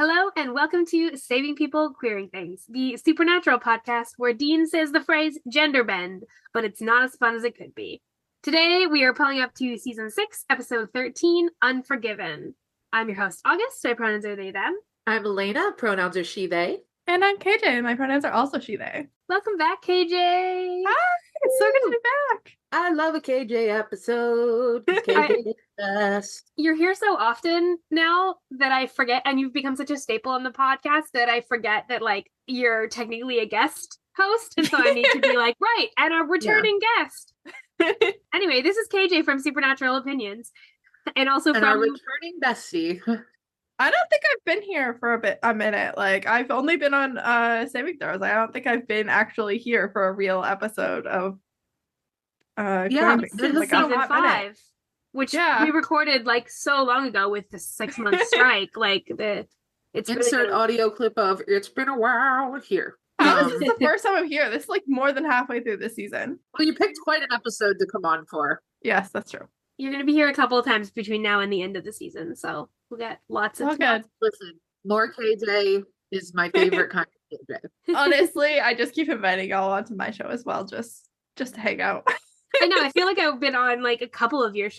Hello and welcome to Saving People, Queering Things, the supernatural podcast where Dean says the phrase gender bend, but it's not as fun as it could be. Today we are pulling up to season 6, episode 13, Unforgiven. I'm your host, August. My pronouns are they, them. I'm Elayna. Pronouns are she, they. And I'm KJ. My pronouns are also she, they. Welcome back, KJ. Hi, it's so good to be back. I love a KJ episode. KJ is the best. You're here so often now that I forget, and you've become such a staple on the podcast that I forget that, like, you're technically a guest host, and so I need to be like, right, and a returning guest. Anyway, this is KJ from Supernatural Opinions, and also And from our returning bestie. I don't think I've been here for a minute. Like, I've only been on Saving Throws. I don't think I've been actually here for a real episode of since season 5, which we recorded like so long ago with the 6-month strike. Like it's insert really audio clip of "It's been a while" here. This is the first time I'm here. This is like more than halfway through this season. Well, you picked quite an episode to come on for. Yes, that's true. You're going to be here a couple of times between now and the end of the season, so we'll get lots of good. Listen, more KJ is my favorite kind of KJ. Honestly, I just keep inviting y'all onto my show as well, just to hang out. I know. I feel like I've been on like a couple of your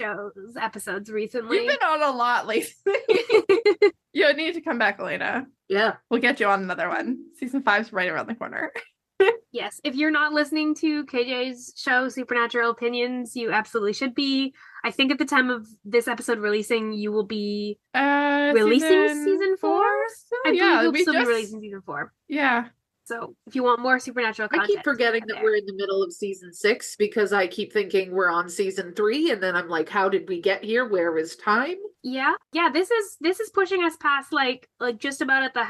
episodes recently. You've been on a lot lately. You need to come back, Elayna. Yeah. We'll get you on another one. Season 5's right around the corner. Yes. If you're not listening to KJ's show, Supernatural Opinions, you absolutely should be. I think at the time of this episode releasing, you will be releasing season 4. I believe you'll still be releasing season 4. Yeah. So if you want more Supernatural content, I keep forgetting that we're in the middle of season 6 because I keep thinking we're on season 3, and then I'm like, how did we get here? Where is time? Yeah. This is pushing us past like just about at the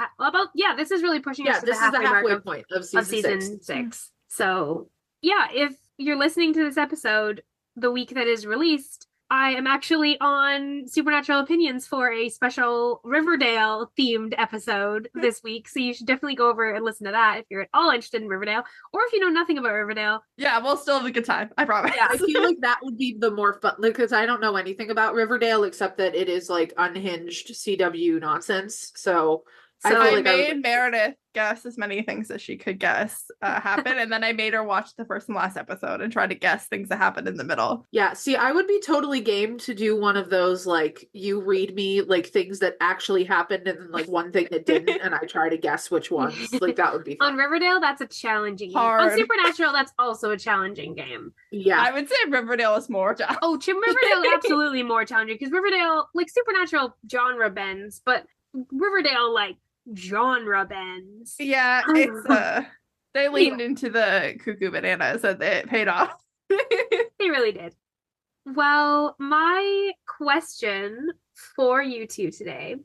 this is really pushing us to the halfway point of season 6. So yeah, if you're listening to this episode the week that is released, I am actually on Supernatural Opinions for a special Riverdale themed episode this week. So you should definitely go over and listen to that if you're at all interested in Riverdale, or if you know nothing about Riverdale. Yeah, we'll still have a good time. I promise. Yeah, I feel like that would be the more fun, because I don't know anything about Riverdale except that it is like unhinged CW nonsense. So I made Meredith guess as many things as she could guess happen, and then I made her watch the first and last episode and try to guess things that happened in the middle. Yeah, see, I would be totally game to do one of those, like, you read me, like, things that actually happened and then, like, one thing that didn't, and I try to guess which ones. Like, that would be fun. On Riverdale, that's a challenging game. Hard. On Supernatural, that's also a challenging game. Yeah. I would say Riverdale is more challenging. Oh, Riverdale is absolutely more challenging, because Riverdale, like, Supernatural genre bends, but Riverdale, like, genre bends. Yeah, it's they leaned into the cuckoo bananas and it paid off. They really did. Well, my question for you two today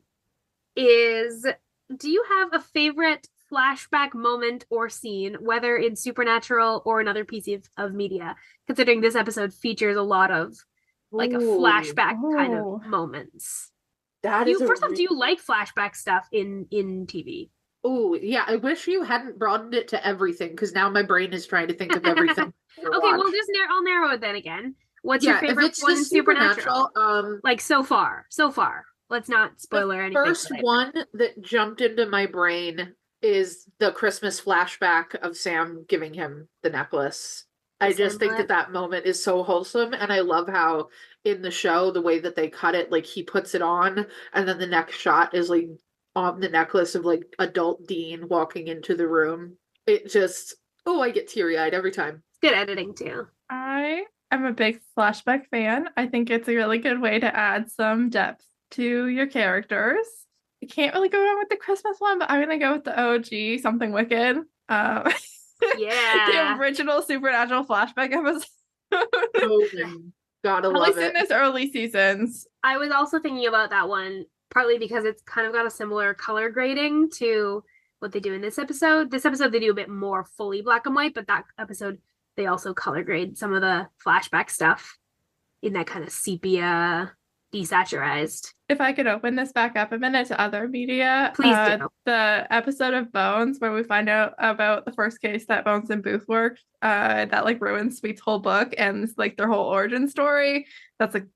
is, do you have a favorite flashback moment or scene, whether in Supernatural or another piece of media, considering this episode features a lot of like a flashback kind of moments? First off, do you like flashback stuff in TV? Oh, yeah. I wish you hadn't broadened it to everything, because now my brain is trying to think of everything. Okay, well, I'll narrow it then again. What's your favorite one in Supernatural? Like so far. Let's not spoiler anything. The first one that jumped into my brain is the Christmas flashback of Sam giving him the necklace. I just think that moment is so wholesome, and I love how in the show, the way that they cut it, like he puts it on, and then the next shot is like on the necklace of like adult Dean walking into the room. It just, I get teary-eyed every time. Good editing too. I am a big flashback fan. I think it's a really good way to add some depth to your characters. I can't really go wrong with the Christmas one, but I'm gonna go with the OG, Something Wicked. Yeah. The original Supernatural flashback episode. Gotta love it. At least in its early seasons. I was also thinking about that one, partly because it's kind of got a similar color grading to what they do in this episode. This episode, they do a bit more fully black and white, but that episode, they also color grade some of the flashback stuff in that kind of sepia, desaturized. If I could open this back up a minute to other media. Please do. The episode of Bones where we find out about the first case that Bones and Booth worked, that like ruins Sweet's whole book and like their whole origin story. That's it.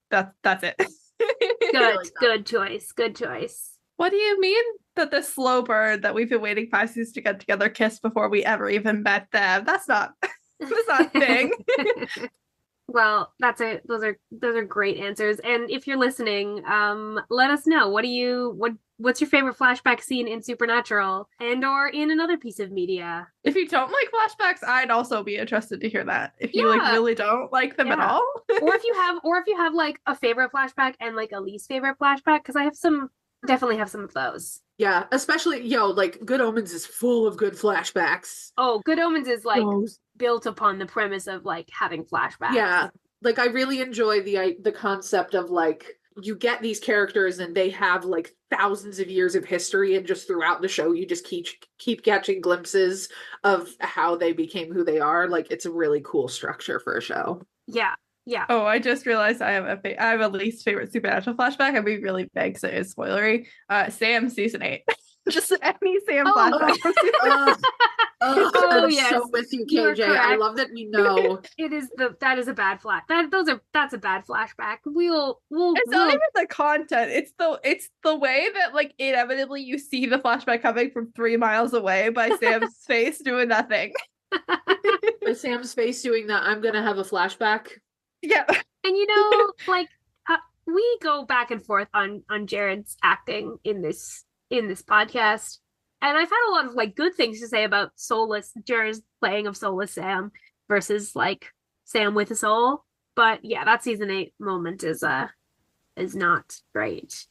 Good choice. Good choice. What do you mean that the slow burn that we've been waiting 5 seasons to get together kissed before we ever even met them. That's not a thing. Well, those are great answers. And if you're listening, let us know. What's your favorite flashback scene in Supernatural and or in another piece of media? If you don't like flashbacks, I'd also be interested to hear that. If you like really don't like them at all. or if you have like a favorite flashback and like a least favorite flashback, because I definitely have some of those. Yeah, especially like Good Omens is full of good flashbacks. Oh, Good Omens is like built upon the premise of like having flashbacks. Yeah, like I really enjoy the concept of like you get these characters and they have like thousands of years of history, and just throughout the show you just keep catching glimpses of how they became who they are. Like it's a really cool structure for a show. Yeah. Yeah. Oh, I just realized I have a least favorite Supernatural flashback. I'd be really big, so it's spoilery. Sam season 8. Just any Sam flashback. I'm yes. so with you, KJ. I love that we know. That is a bad flash. That's a bad flashback. It's not even the content. It's the way that like inevitably you see the flashback coming from 3 miles away by Sam's face doing nothing. By Sam's face doing that, I'm gonna have a flashback. Yeah. And like we go back and forth on Jared's acting in this podcast, and I've had a lot of like good things to say about Jared's playing of soulless Sam versus like Sam with a soul. But yeah, that season 8 moment is not great.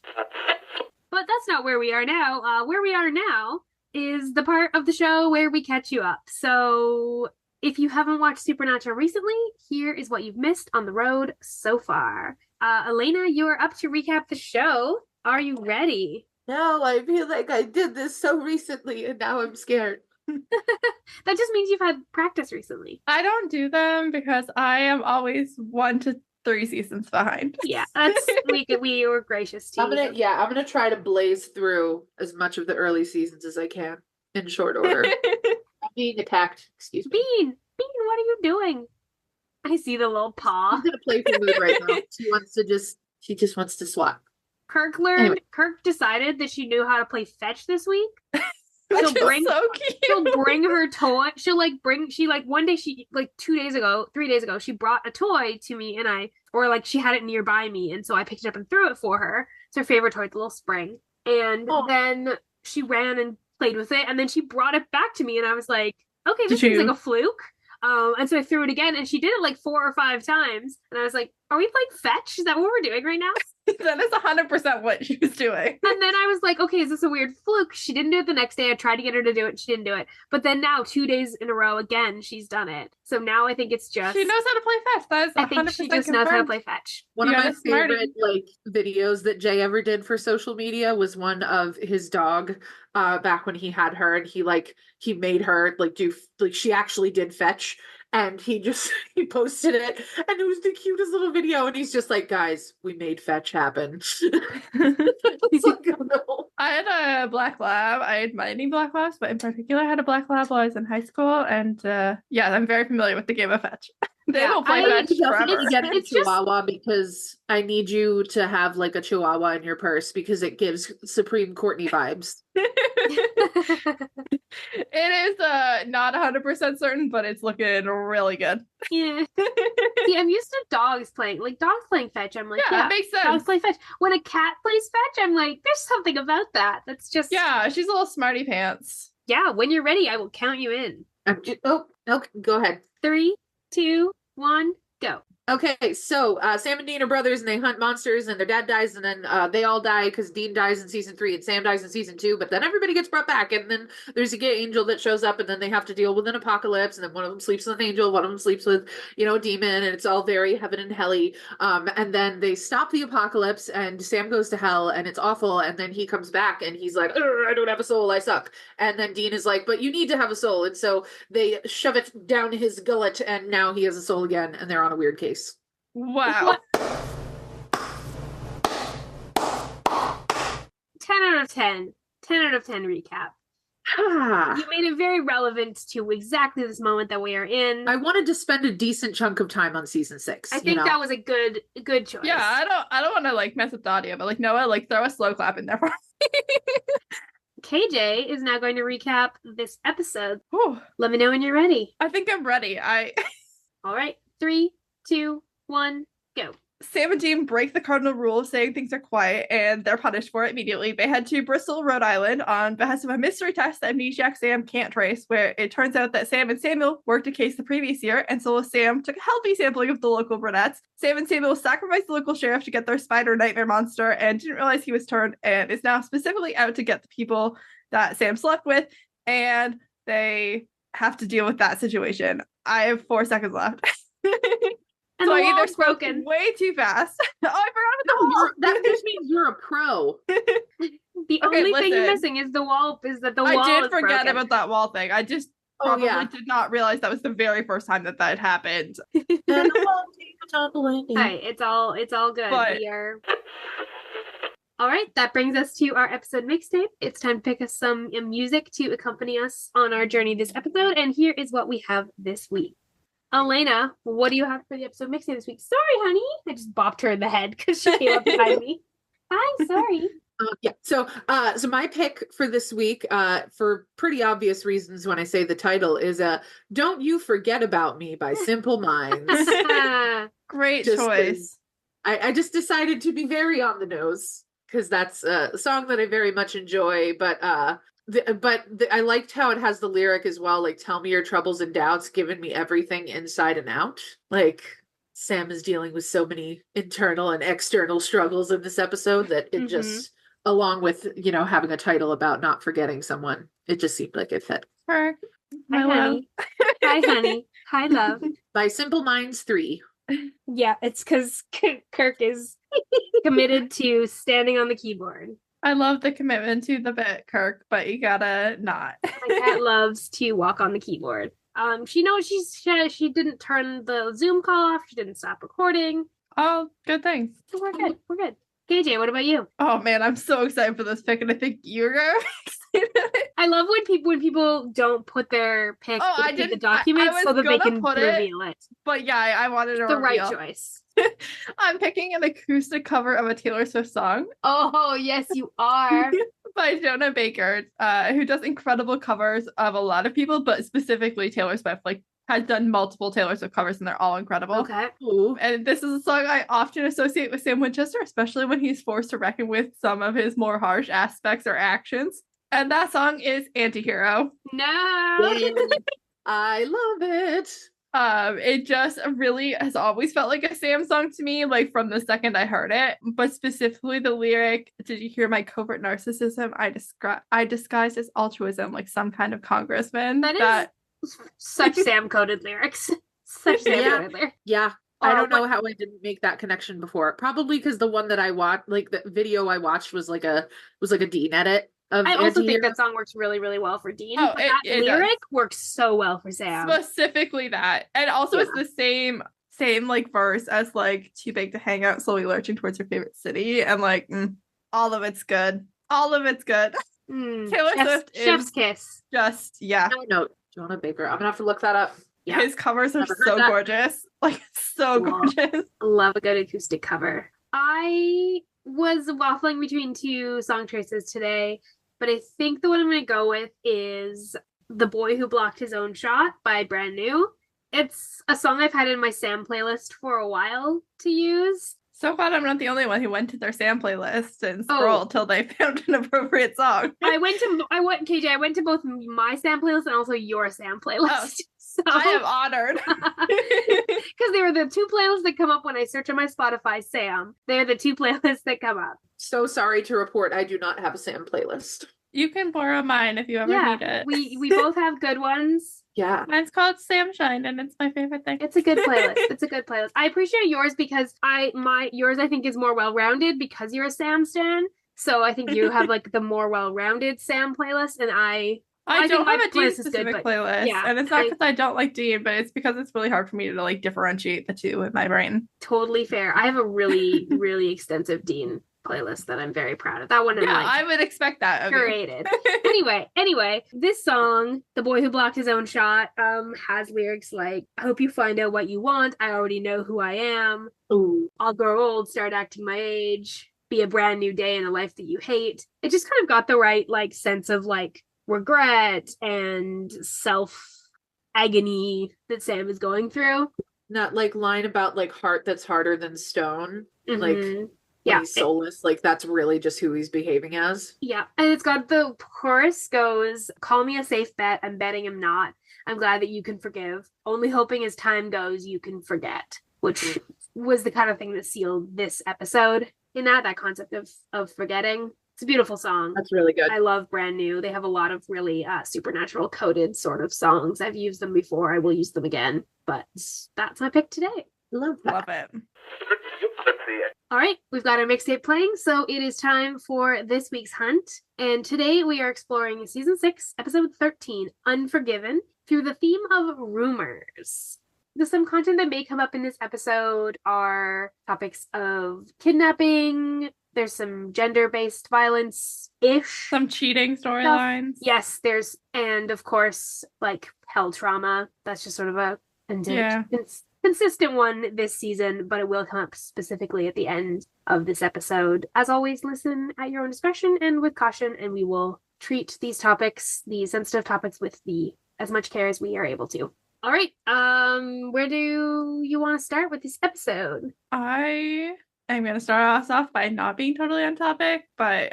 But that's not where we are now. Where we are now is the part of the show where we catch you up. So if you haven't watched Supernatural recently, here is what you've missed on the road so far. Elayna, you're up to recap the show. Are you ready? No, I feel like I did this so recently and now I'm scared. That just means you've had practice recently. I don't do them because I am always 1 to 3 seasons behind. Yeah, we were gracious to you. I'm gonna try to blaze through as much of the early seasons as I can in short order. I'm being attacked. Excuse me. Bean, what are you doing? I see the little paw. She's in a playful mood right now. She just wants to swat. Kirk decided that she knew how to play fetch this week. So cute. She'll bring her toy. One day 3 days ago, she brought a toy to me she had it nearby me, and so I picked it up and threw it for her. It's her favorite toy, the little spring. And then she ran and played with it, and then she brought it back to me, and I was like, okay, this seems like a fluke. And so I threw it again, and she did it like 4 or 5 times, and I was like, are we playing fetch? Is that what we're doing right now? That is 100% what she was doing. And then I was like, okay, is this a weird fluke? She didn't do it the next day. I tried to get her to do it. She didn't do it. But then now 2 days in a row again, she's done it. So now I think it's just she knows how to play fetch. That is 100% I think she just knows how to play fetch. One of my favorite videos that Jay ever did for social media was one of his dog back when he had her, and he made her do she actually did fetch. And he posted it, and it was the cutest little video. And he's just like, guys, we made fetch happen. It's like, oh, no. I had a black lab. I had many black labs, but in particular, I had a black lab while I was in high school. And I'm very familiar with the game of fetch. They will play fetch forever. Get a Chihuahua because I need you to have like a Chihuahua in your purse because it gives Supreme Courtney vibes. It is not 100% certain, but it's looking really good. Yeah. See, I'm used to dogs playing fetch. I'm like, that makes sense. Dogs play fetch. When a cat plays fetch, I'm like, there's something about that. That's just she's a little smarty pants. Yeah, when you're ready, I will count you in. Okay, go ahead. 3, 2, 1, go. Okay, so Sam and Dean are brothers, and they hunt monsters, and their dad dies, and then they all die because Dean dies in season 3 and Sam dies in season 2, but then everybody gets brought back, and then there's a gay angel that shows up, and then they have to deal with an apocalypse, and then one of them sleeps with an angel, one of them sleeps with, a demon, and it's all very heaven and helly, and then they stop the apocalypse, and Sam goes to hell, and it's awful, and then he comes back, and he's like, I don't have a soul, I suck, and then Dean is like, but you need to have a soul, and so they shove it down his gullet, and now he has a soul again, and they're on a weird case. Wow. 10 out of 10. 10 out of 10 recap. You made it very relevant to exactly this moment that we are in. I wanted to spend a decent chunk of time on season 6. I think that was a good choice. Yeah, I don't want to mess with the audio, but Noah, throw a slow clap in there for me. KJ is now going to recap this episode. Whew. Let me know when you're ready. I think I'm ready. All right. 3, 2, 1, go. Sam and Dean break the cardinal rule of saying things are quiet, and they're punished for it immediately. They head to Bristol, Rhode Island on behest of a mystery test that amnesiac Sam can't trace, where it turns out that Sam and Samuel worked a case the previous year, and so Sam took a healthy sampling of the local brunettes. Sam and Samuel sacrificed the local sheriff to get their spider nightmare monster and didn't realize he was turned, and is now specifically out to get the people that Sam slept with, and they have to deal with that situation. I have 4 seconds left. And so the I either wall's spoke broken. way too fast. Oh, I forgot about the wall. That just means you're a pro. The only thing you're missing is the wall. Is that the wall? I did is forget broken. about that wall thing. I just probably did not realize that was the very first time that that happened. Hey, it's all good. But- We are. All right, that brings us to our episode mixtape. It's time to pick us some music to accompany us on our journey this episode, and here is what we have this week. Elayna, what do you have for the episode mixtape this week? Sorry, honey. I just bopped her in the head because she came up behind me. Hi, sorry. So my pick for this week, for pretty obvious reasons when I say the title, is Don't You Forget About Me by Simple Minds. Great Just choice. I just decided to be very on the nose because that's a song that I very much enjoy, but I liked how it has the lyric as well, like, tell me your troubles and doubts, giving me everything inside and out. Like, Sam is dealing with so many internal and external struggles in this episode that it just, along with, having a title about not forgetting someone, it just seemed like it fit. Kirk, Hi, honey. Hi, honey. Hi, love. By Simple Minds 3. Yeah, it's because Kirk is committed to standing on the keyboard. I love the commitment to the bit, Kirk, but you gotta not. My cat loves to walk on the keyboard. She knows she didn't turn the Zoom call off. She didn't stop recording. Oh, good things. So we're good. We're good. KJ, what about you? Oh man, I'm so excited for this pick, and I think you're gonna be excited. I love when people don't put their pick in the document so that they can reveal it. But yeah, I wanted to the reveal. right choice. I'm picking an acoustic cover of a Taylor Swift song. Oh, yes, you are. By Jonah Baker, who does incredible covers of a lot of people, but specifically Taylor Swift. Like, has done multiple Taylor Swift covers, and they're all incredible. Okay. Ooh. And this is a song I often associate with Sam Winchester, especially when he's forced to reckon with some of his more harsh aspects or actions. And that song is Antihero. No. I love it. It just really has always felt like a Sam song to me, like from the second I heard it. But specifically the lyric, "Did you hear my covert narcissism? I disguised as altruism, like some kind of congressman." That is such Sam-coded lyrics. Such Sam-coded lyrics. Yeah. I don't know how I didn't make that connection before. Probably because the one that I watched, like the video I watched, was like a Dean edit. I also think that song works really, really well for Dean. Oh, but that lyric works so well for Sam. Specifically that. And also it's the same like verse as like "Too big to hang out, slowly lurching towards your favorite city." And like all of it's good. All of it's good. Taylor Swift Chef's kiss. Just No, Jonah Baker. I'm gonna have to look that up. Yeah. His covers are so gorgeous. Like, so gorgeous. Love a good acoustic cover. I was waffling between 2 song choices today, but I think the one I'm going to go with is "The Boy Who Blocked His Own Shot" by Brand New. It's a song I've had in my Sam playlist for a while to use. So glad I'm not the only one who went to their Sam playlist and scrolled till they found an appropriate song. I went to both my Sam playlist and also your Sam playlist. Oh, so I am honored. Because they were the 2 playlists that come up when I search on my Spotify Sam. They're the 2 playlists that come up. So sorry to report, I do not have a Sam playlist. You can borrow mine if you ever need it. We both have good ones. Yeah. Mine's called Sam Shine, and it's my favorite thing. It's a good playlist. It's a good playlist. I appreciate yours because yours I think is more well-rounded because you're a Sam stan. So I think you have like the more well-rounded Sam playlist, and I don't have a Dean specific playlist. Yeah, and it's not because I don't like Dean, but it's because it's really hard for me to like differentiate the two in my brain. Totally fair. I have a really, really extensive Dean playlist that I'm very proud of. That one I would expect that. Curated. Anyway, this song, "The Boy Who Blocked His Own Shot," has lyrics like, "I hope you find out what you want. I already know who I am. Ooh. I'll grow old, start acting my age. be a brand new day in a life that you hate. It just kind of got the right like sense of like regret and self agony that Sam is going through. That like line about like heart that's harder than stone. Like Mm-hmm. when he's soulless, like that's really just who he's behaving as. Yeah. And it's got the chorus goes, call me a safe bet. I'm betting him not. I'm glad that you can forgive. Only hoping as time goes, you can forget, which was the kind of thing that sealed this episode in that concept of forgetting. It's a beautiful song. That's really good. I love Brand New. They have a lot of really supernatural coded sort of songs. I've used them before. I will use them again, but that's my pick today. Love that. Love it. All right, we've got our mixtape playing, so it is time for this week's hunt. And today we are exploring season 6, episode 13, Unforgiven, through the theme of rumors. Some content that may come up in this episode are topics of kidnapping. There's some gender-based violence-ish. Some cheating storylines. Yes, and of course, like hell trauma. That's just sort of a consistent one this season, but it will come up specifically at the end of this episode. As always, listen at your own discretion and with caution, and we will treat these sensitive topics with as much care as we are able to. All right, where do you want to start with this episode? I am going to start us off by not being totally on topic, but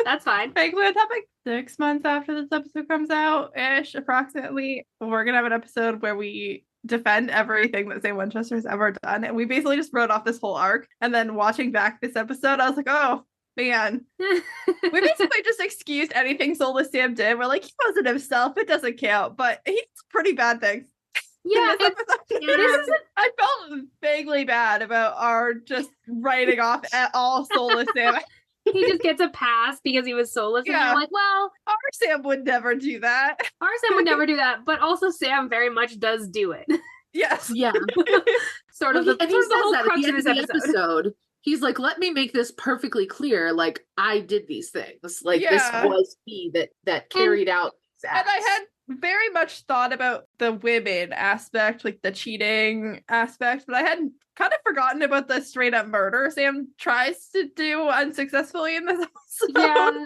that's fine. Vaguely on topic. 6 months after this episode comes out, ish, approximately, we're going to have an episode where we defend everything that Sam Winchester's ever done. And we basically just wrote off this whole arc. And then watching back this episode, I was like, oh, man. We basically just excused anything Soulless Sam did. We're like, he wasn't himself. It doesn't count. But he's pretty bad things. Yeah, I felt vaguely bad about our just writing off at all Soulless Sam. He just gets a pass because he was soulless. And you're like, well, our Sam would never do that. Our Sam would never do that. But also Sam very much does do it. Yes. Yeah. Sort of the whole crux of this episode. He's like, let me make this perfectly clear. Like, I did these things. Like, this was me that carried out these acts. And I had very much thought about the women aspect, like the cheating aspect, but I had kind of forgotten about the straight up murder Sam tries to do unsuccessfully in this episode. Yeah,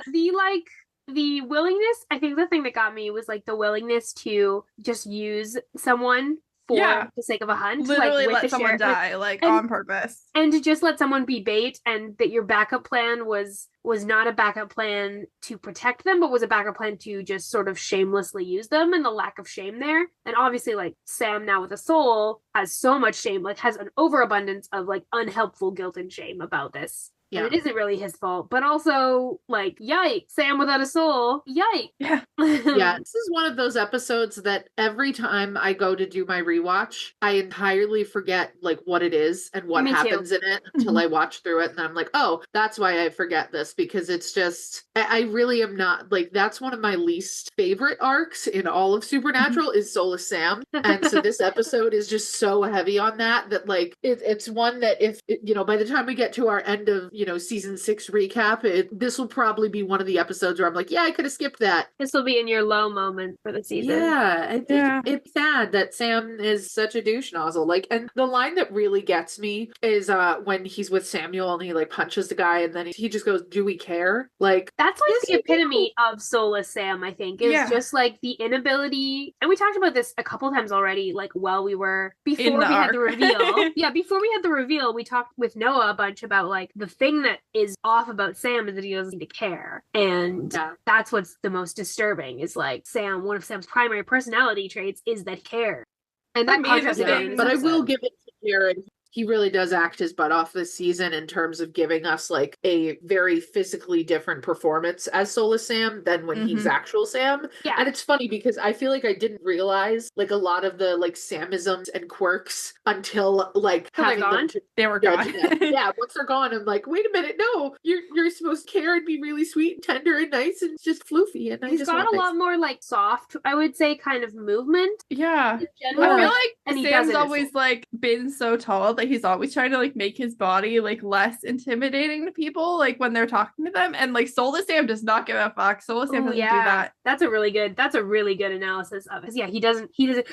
the willingness, I think the thing that got me was like the willingness to just use someone for the sake of a hunt. Literally like, let someone die, on purpose. And to just let someone be bait, and that your backup plan was not a backup plan to protect them, but was a backup plan to just sort of shamelessly use them, and the lack of shame there. And obviously, like, Sam now with a soul has so much shame, like has an overabundance of like unhelpful guilt and shame about this. Yeah. And it isn't really his fault, but also, like, yikes, Sam without a soul, yikes. Yeah. Yeah, this is one of those episodes that every time I go to do my rewatch, I entirely forget, like, what it is and what happens in it until I watch through it, and I'm like, oh, that's why I forget this, because it's just, I really am not, like, that's one of my least favorite arcs in all of Supernatural is Soulless Sam, and so this episode is just so heavy on that, like, it's one that if, by the time we get to our end of, season 6 recap, this will probably be one of the episodes where I'm like, yeah, I could have skipped that. This will be in your low moment for the season. Yeah, I think it's sad that Sam is such a douche nozzle. Like, and the line that really gets me is when he's with Samuel and he like punches the guy and then he just goes, "Do we care?" Like, that's like the epitome of Soulless Sam, I think. It's just like the inability, and we talked about this a couple times already, like while we were before we had the reveal. Yeah, before we had the reveal, we talked with Noah a bunch about like the thing that is off about Sam is that he doesn't seem to care. And that's what's the most disturbing is like Sam, one of Sam's primary personality traits is that he cares. And that contrast again. But I will give it to Jared. He really does act his butt off this season in terms of giving us like a very physically different performance as Soulless Sam than when he's actual Sam. Yeah. And it's funny because I feel like I didn't realize like a lot of the like Samisms and quirks until like having them they were gone. Yeah, once they're gone, I'm like, wait a minute, no, you're supposed to care and be really sweet and tender and nice and just floofy. And he's got a lot more like soft, I would say, kind of movement. Yeah. I feel like Sam's always like been so tall that like he's always trying to like make his body like less intimidating to people, like when they're talking to them. And like Soulless Sam does not give a fuck. Soulless Sam doesn't do that. That's a really good analysis of it. Yeah, he doesn't,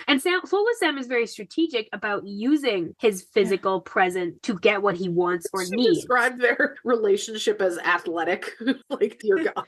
and Soulless Sam is very strategic about using his physical presence to get what he wants or needs. Describe their relationship as athletic. Like, dear God.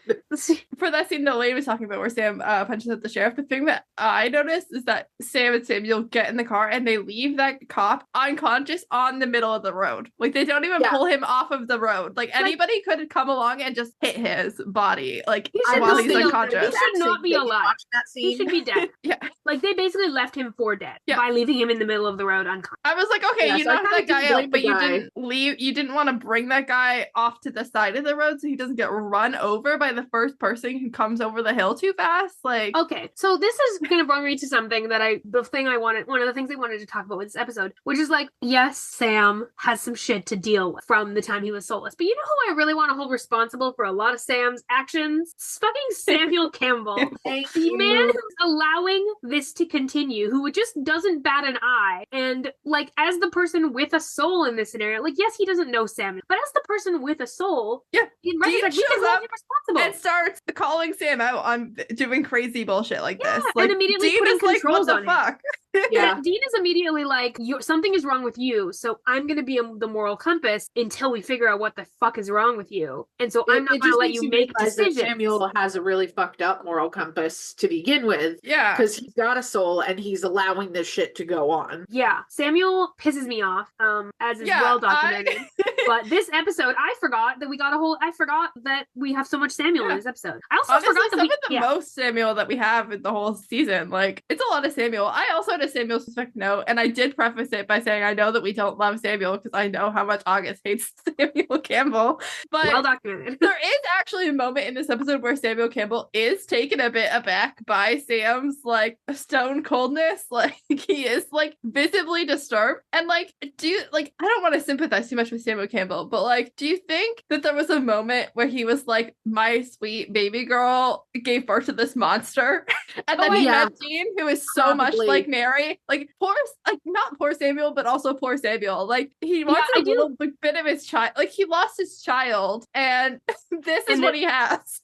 For that scene that Elayna was talking about where Sam punches at the sheriff, the thing that I noticed is that Sam and Samuel get in the car and they leave that cop unconscious on the middle of the road. Like, they don't even pull him off of the road. Like, anybody could come along and just hit his body, like, while he's unconscious. He should not be alive. He should be dead. Yeah. Like, they basically left him for dead by leaving him in the middle of the road unconscious. I was like, okay, you knocked that guy out, but you didn't want to bring that guy off to the side of the road so he doesn't get run over by the first person who comes over the hill too fast. Like, okay, so this is gonna bring me to something that one of the things I wanted to talk about with this episode, which is like, yes, Sam has some shit to deal with from the time he was soulless, but you know who I really want to hold responsible for a lot of Sam's actions? It's fucking Samuel Campbell. The man who's allowing this to continue, who just doesn't bat an eye, and like, as the person with a soul in this scenario, like, yes, he doesn't know Sam, but as the person with a soul, in retrospect, we can hold him responsible. And starts calling Sam out on doing crazy bullshit like this. Like, and immediately Dean putting is like, controls what the fuck? Yeah, Dean is immediately like, something is wrong with you, so I'm going to be the moral compass until we figure out what the fuck is wrong with you. And so I'm not going to let you make decisions. Samuel has a really fucked up moral compass to begin with. Yeah. Because he's got a soul and he's allowing this shit to go on. Yeah. Samuel pisses me off, as is well documented. But this episode, I forgot that we have so much Samuel in this episode. I also forgot that some of the most Samuel that we have in the whole season. Like, it's a lot of Samuel. I also had a Samuel suspect note, and I did preface it by saying I know that we don't love Samuel because I know how much August hates Samuel Campbell. But well documented. There is actually a moment in this episode where Samuel Campbell is taken a bit aback by Sam's like stone coldness. Like, he is like visibly disturbed. And like, I don't want to sympathize too much with Samuel Campbell, but like, do you think that there was a moment where he was like, my sweet baby girl gave birth to this monster, and then he met Dean, who is so much like Mary, like not poor Samuel, but also poor Samuel. Like, he wants a little bit of his child. Like, he lost his child, and this is what he has.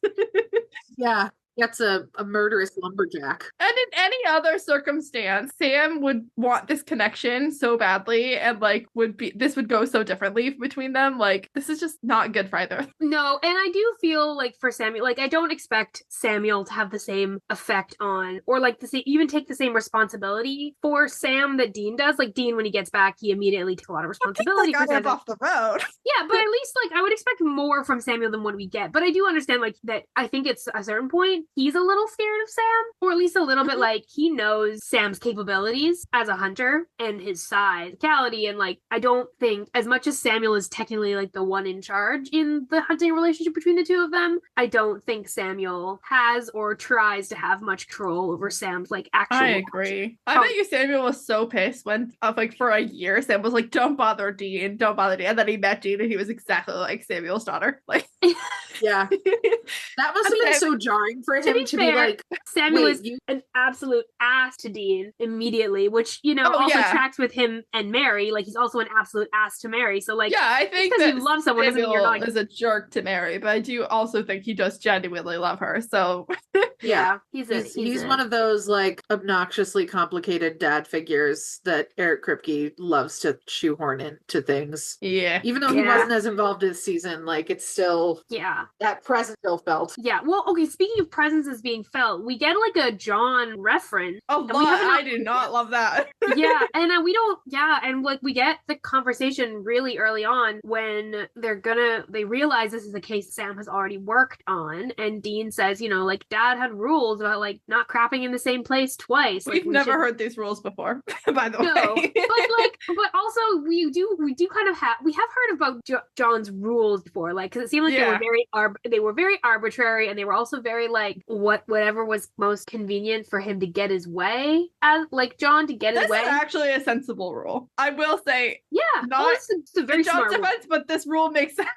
Yeah. That's a murderous lumberjack. And in any other circumstance, Sam would want this connection so badly, and like this would go so differently between them. Like, this is just not good for either. No, and I do feel like for Samuel, like, I don't expect Samuel to have the same effect on, or like even take the same responsibility for Sam that Dean does. Like, Dean, when he gets back, he immediately took a lot of responsibility for Sam. Off the road. Yeah, but at least like I would expect more from Samuel than what we get. But I do understand like that. I think it's a certain point he's a little scared of Sam, or at least a little bit like he knows Sam's capabilities as a hunter and his size, physicality, and like I don't think, as much as Samuel is technically like the one in charge in the hunting relationship between the two of them, I don't think Samuel has or tries to have much control over Sam's like actual. I agree. I bet you Samuel was so pissed when like for a year Sam was like, don't bother Dean, and then he met Dean and he was exactly like Samuel's daughter. Like, yeah, that must have been so jarring for him to be like, Samuel is an absolute ass to Dean immediately, which also tracks with him and Mary. Like, he's also an absolute ass to Mary. So like, I think because you love someone doesn't mean you're not is a jerk to Mary, but I do also think he does genuinely love her. So yeah, he's one of those like obnoxiously complicated dad figures that Eric Kripke loves to shoehorn into things. Yeah, even though he wasn't as involved this season, like it's still that presence still felt. Yeah, well, okay. Speaking of presences being felt, we get like a John reference. Oh, I do not love that. Yeah, and we don't. Yeah, and like we get the conversation really early on when they realize this is a case Sam has already worked on, and Dean says, like Dad had rules about like not crapping in the same place twice. We've never heard these rules before, by the way. but also we do kind of we have heard about John's rules before, like because it seemed like they were very arbitrary, and they were also very like whatever was most convenient for him to get his way, as like John to get his way. This is actually a sensible rule, I will say. Yeah, it's a very smart defense, but this rule makes sense.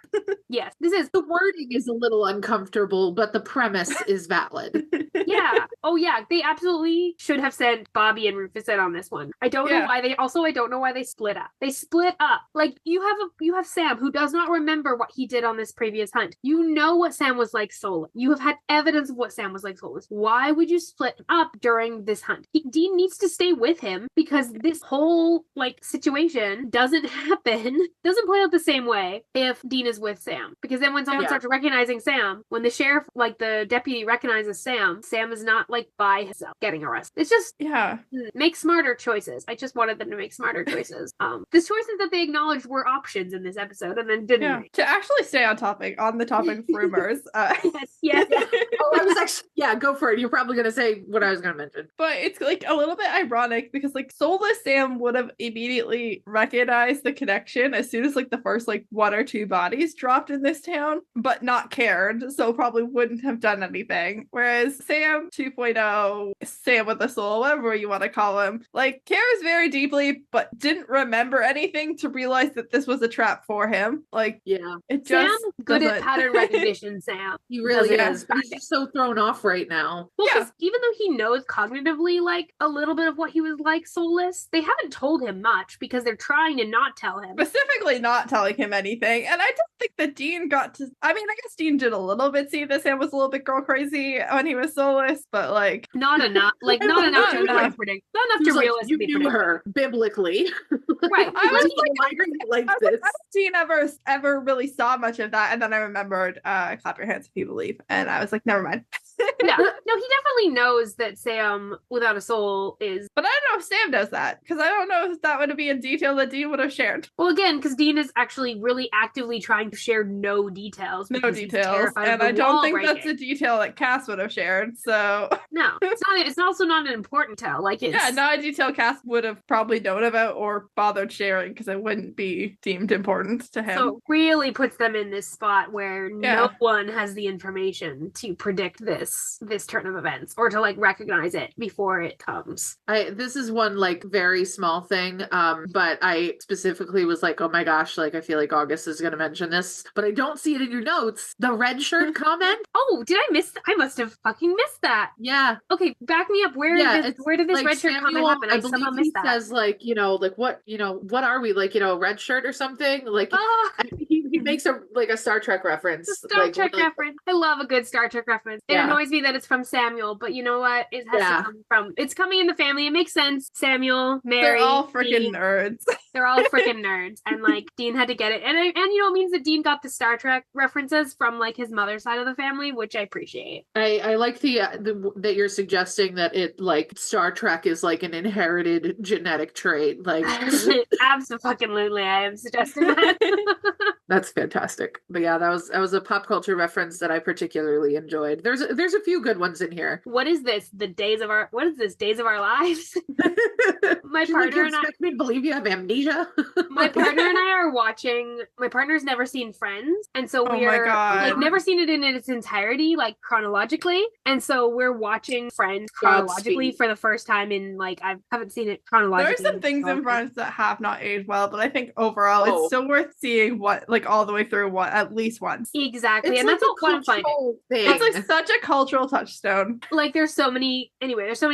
Yes, this is. The wording is a little uncomfortable, but the premise is valid. Yeah, Oh yeah, they absolutely should have sent Bobby and Rufus in on this one. I don't know why I don't know why they split up. They split up. Like you have Sam who does not remember what he did on this previous hunt. You know what Sam was like solo. You have had evidence of what Sam was like solo. Why would you split up during this hunt? Dean needs to stay with him because this whole like situation doesn't play out the same way if Dean is with Sam. Because then when someone starts recognizing Sam, when the sheriff, like the deputy recognizes Sam is not like by himself getting arrested. It's just make smarter choices. I just wanted them to make smarter choices. The choices that they acknowledged were options in this episode and then didn't make. To actually stay on the topic of rumors. Yes. Oh, I was actually go for it. You're probably gonna say what I was gonna mention. But it's like a little bit ironic because like soulless Sam would have immediately recognized the connection as soon as like the first like one or two bodies dropped in this town, but not cared, so probably wouldn't have done anything. Whereas Sam 2.0, Sam with a soul, whatever you want to call him, like cares very deeply, but didn't remember anything to realize that this was a trap for him. Like, it just Sam's good at pattern recognition, Sam. He really is. He's just so thrown off right now. Well, even though he knows cognitively like a little bit of what he was like soulless, they haven't told him much because they're trying to not tell him. Specifically not telling him anything. And I don't think that Dean got to, I mean, I guess Dean did a little bit see that Sam was a little bit girl crazy when he was soulless, but like not enough. Like not enough to like predict. Not enough to realistically predict her biblically. Right. I was like this. I Dean ever really saw much of that, and then I remembered clap your hands if you believe, and I was like, never mind. No, he definitely knows that Sam without a soul is. But I don't know if Sam does that, because I don't know if that would be in detail that Dean would have shared. Well, again, because Dean is actually really actively trying to share no details. No details. And I don't think that's a detail that Cass would have shared, so. No, it's not. It's also not an important tell. Like it's. Yeah, not a detail Cass would have probably known about or bothered sharing, because it wouldn't be deemed important to him. So it really puts them in this spot where no one has the information to predict this turn of events or to like recognize it before it comes. This is one like very small thing, but I specifically was like, oh my gosh, like I feel like August is gonna mention this, but I don't see it in your notes. The red shirt comment. Oh, did I miss? I must have fucking missed that. Yeah. Okay, back me up. Where did this like red shirt comment happen? I somehow missed that. Says like, like what are we, like, red shirt or something? Like he makes a Star Trek reference. Star Trek reference. I love a good Star Trek reference. It annoys me that it's from Samuel, but you know what? It has to come from. It's coming in the family. It makes sense. Samuel, Mary. They're all freaking nerds. They're all freaking nerds, and like Dean had to get it, and it means that Dean got the Star Trek references from like his mother's side of the family, which I appreciate. I like the that you're suggesting that it like Star Trek is like an inherited genetic trait. Like absolutely, I am suggesting that. That's fantastic. But yeah, that was a pop culture reference that I particularly enjoyed. There's a few good ones in here. What is this? Days of Our Lives? My partner and I believe you have amnesia. My partner and I are watching. My partner's never seen Friends, and so we're like never seen it in its entirety, like chronologically. And so we're watching Friends chronologically for the first time in like I haven't seen it chronologically. There are some things in Friends that have not aged well, but I think overall it's still worth seeing all the way through at least once. Exactly, it's and like that's what I'm finding. It's like such a cultural touchstone. Like there's so many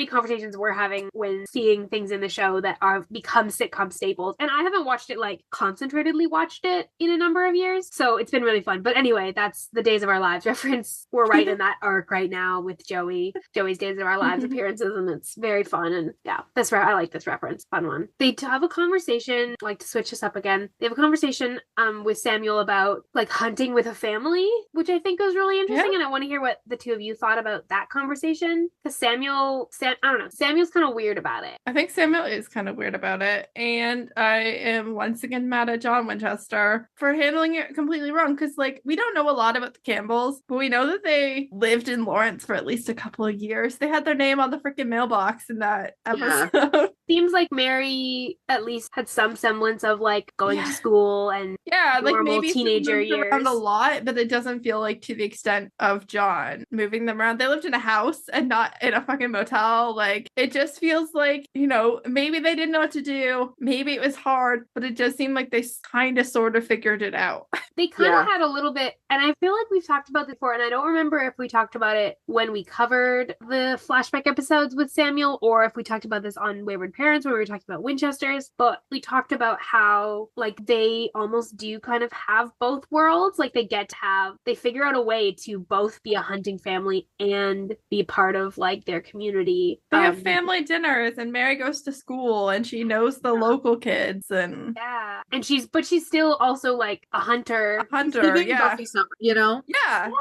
conversations we're having when seeing things in the show that are become sitcom staples, and I haven't watched it like concentratedly watched it in a number of years, so it's been really fun. But anyway, that's the Days of Our Lives reference. We're right in that arc right now with Joey's Days of Our Lives appearances, and it's very fun. And yeah, I like this reference. Fun one. They have a conversation, like to switch this up again. They have a conversation with Samuel about like hunting with a family, which I think was really interesting, and I want to hear what the two of you thought about that conversation. Because I don't know, Samuel's kind of weird about it. I think Samuel is kind of weird about it, and I am once again mad at John Winchester for handling it completely wrong, because like we don't know a lot about the Campbells, but we know that they lived in Lawrence for at least a couple of years. They had their name on the freaking mailbox in that episode. seems like Mary at least had some semblance of like going to school and like normal maybe teenager moved years. around a lot, but it doesn't feel like to the extent of John moving them around. They lived in a house and not in a fucking motel. Like it just feels like, you know, maybe they didn't know what to do. Maybe it was hard, but it does seem like they kind of sort of figured it out. They kind of had a little bit, and I feel like we've talked about this before, and I don't remember if we talked about it when we covered the flashback episodes with Samuel, or if we talked about this on Wayward Parents when we were talking about Winchesters, but we talked about how, like, they almost do kind of have both worlds. Like, they figure out a way to both be a hunting family and be part of, like, their community. They have family dinners, and Mary goes to school, and she knows the local kids, and... Yeah. And she's still also, like, a hunter. Buffy summer, you know? Yeah.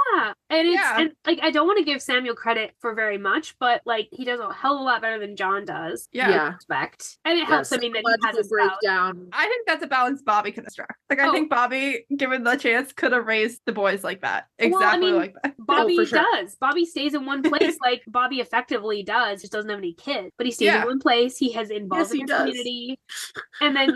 And and like I don't want to give Samuel credit for very much, but like he does a hell of a lot better than John does. Yeah. Respect. And it helps that he has a breakdown. I think that's a balance Bobby can struck. Like I think Bobby, given the chance, could have raised the boys like that. Exactly like that. Bobby does. Bobby stays in one place like Bobby effectively does, just doesn't have any kids. But he stays in one place. He has involved in his community. And then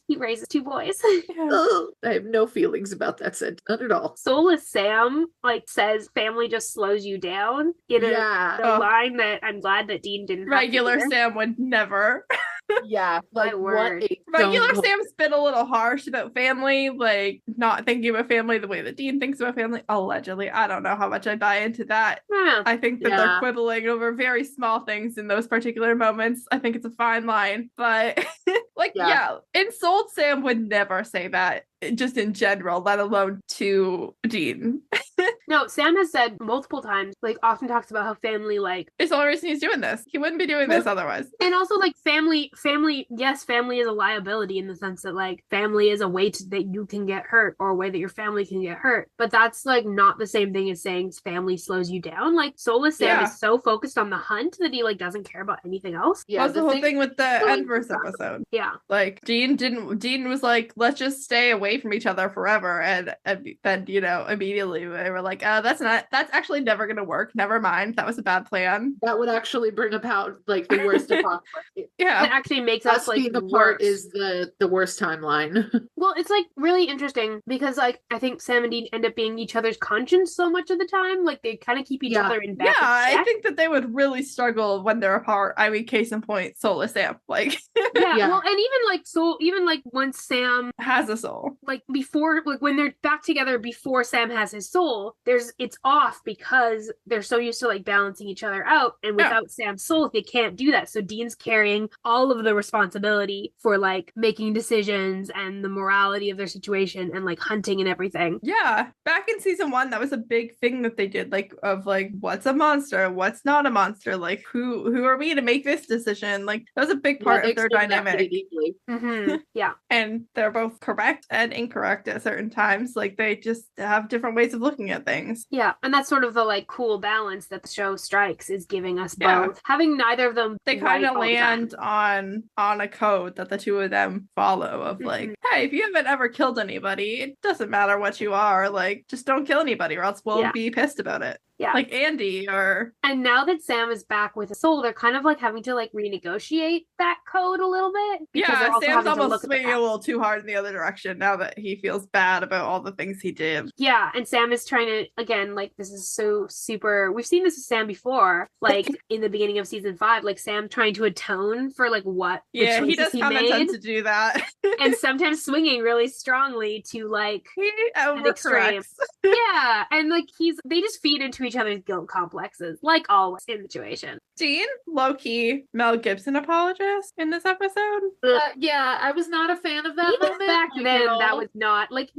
he raises two boys. Oh, I have no feelings about that sentence. Not at all. Soulless Sam like says family just slows you down in a line that I'm glad that Dean didn't have regular Sam would never. Yeah, like what regular Sam's been a little harsh about family, like not thinking about family the way that Dean thinks about family, allegedly. I don't know how much I buy into that. I think that they're quibbling over very small things in those particular moments. I think it's a fine line, but insulted Sam would never say that, just in general, let alone to Dean. No, Sam has said multiple times, like often talks about how family, like, it's the only reason he's doing this. He wouldn't be doing this otherwise. And also like family, yes, family is a liability in the sense that like family is a way that you can get hurt or a way that your family can get hurt. But that's like not the same thing as saying family slows you down. Like Soulless Sam is so focused on the hunt that he like doesn't care about anything else. Yeah, that's the whole thing with the Enverse episode. Yeah. Like Dean was like, let's just stay away from each other forever, and then immediately they were like, that's actually never gonna work, never mind, that was a bad plan. That would actually bring about like the worst of conflict. It actually makes us like being apart is the worst timeline. Well, it's like really interesting because like I think Sam and Dean end up being each other's conscience so much of the time, like they kind of keep each other in back. I think that they would really struggle when they're apart. I mean, case in point, Soulless Sam, like well, and even like once Sam has a soul, like before, like when they're back together before Sam has his soul, it's off because they're so used to like balancing each other out, and without Sam's soul they can't do that. So Dean's carrying all of the responsibility for like making decisions and the morality of their situation and like hunting and everything. Back in season 1 that was a big thing that they did, like of like what's a monster, what's not a monster, like who are we to make this decision. Like that was a big part of their dynamic. And they're both correct and incorrect at certain times. Like they just have different ways of looking at things. And that's sort of the like cool balance that the show strikes, is giving us both, having neither of them. They kind of land on a code that the two of them follow of like, hey, if you haven't ever killed anybody, it doesn't matter what you are, like just don't kill anybody or else we'll be pissed about it. Like Andy and now that Sam is back with a soul, they're kind of like having to like renegotiate that code a little bit. Sam's almost swinging a little too hard in the other direction now that he feels bad about all the things he did. And Sam is trying to, again, like this is so super, we've seen this with Sam before, like in the beginning of season 5, like Sam trying to atone for like what he does kind of tend to do that. And sometimes swinging really strongly to like an extreme. And like they just feed into each other's guilt complexes, like always in the situation. Dean, low-key Mel Gibson apologist in this episode. I was not a fan of that moment. Back then, that was not like.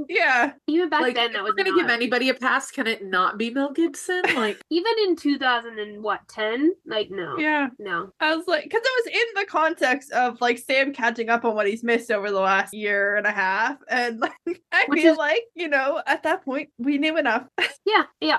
Even back then, that was. If we're gonna give anybody a pass, can it not be Mel Gibson? Like even in 2010, like no. No. I was like, because it was in the context of like Sam catching up on what he's missed over the last year and a half, and like I feel like at that point we knew enough.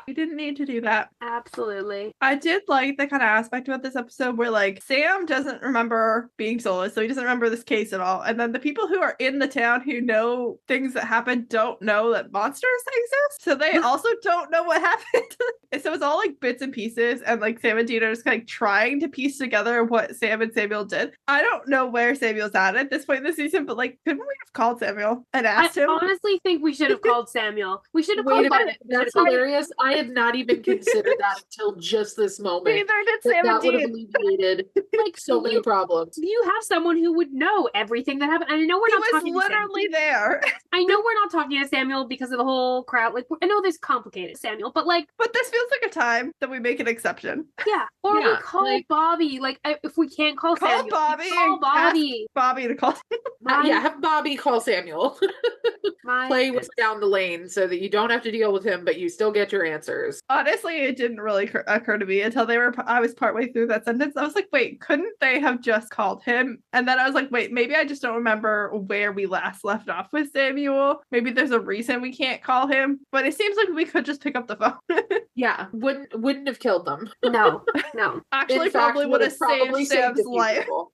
We didn't need to do that. Absolutely. I did like the kind of aspect about this episode where like Sam doesn't remember being soulless, so he doesn't remember this case at all. And then the people who are in the town who know things that happen don't know that monsters exist. So they also don't know what happened. And so it's all like bits and pieces, and like Sam and Dean are just like trying to piece together what Sam and Samuel did. I don't know where Samuel's at this point in the season, but like, couldn't we have called Samuel and asked him? I honestly think we should have called Samuel. We should have called Minute. That's hilarious. I had not even considered that until just this moment. Neither did Sam and That would have Dean. alleviated like so many problems. You have someone who would know everything that happened. And I know we're not talking He was literally there. I know we're not talking to Samuel because of the whole crowd. Like, I know this complicated Samuel, but like, But this feels like a time that we make an exception. yeah. Or Yeah, we call like- Bobby. Like, if we can't call Samuel, Bobby call and Bobby. Bobby to call. Yeah, have Bobby call Samuel. Play with down the lane so that you don't have to deal with him, but you still get your answers. Honestly, it didn't really occur to me until I was partway through that sentence. I was like, wait, couldn't they have just called him? And then I was like, wait, maybe I just don't remember where we last left off with Samuel. Maybe there's a reason we can't call him, but it seems like we could just pick up the phone. Yeah, wouldn't have killed them. No. Actually, In fact, probably would have probably saved Sam's a few life. people.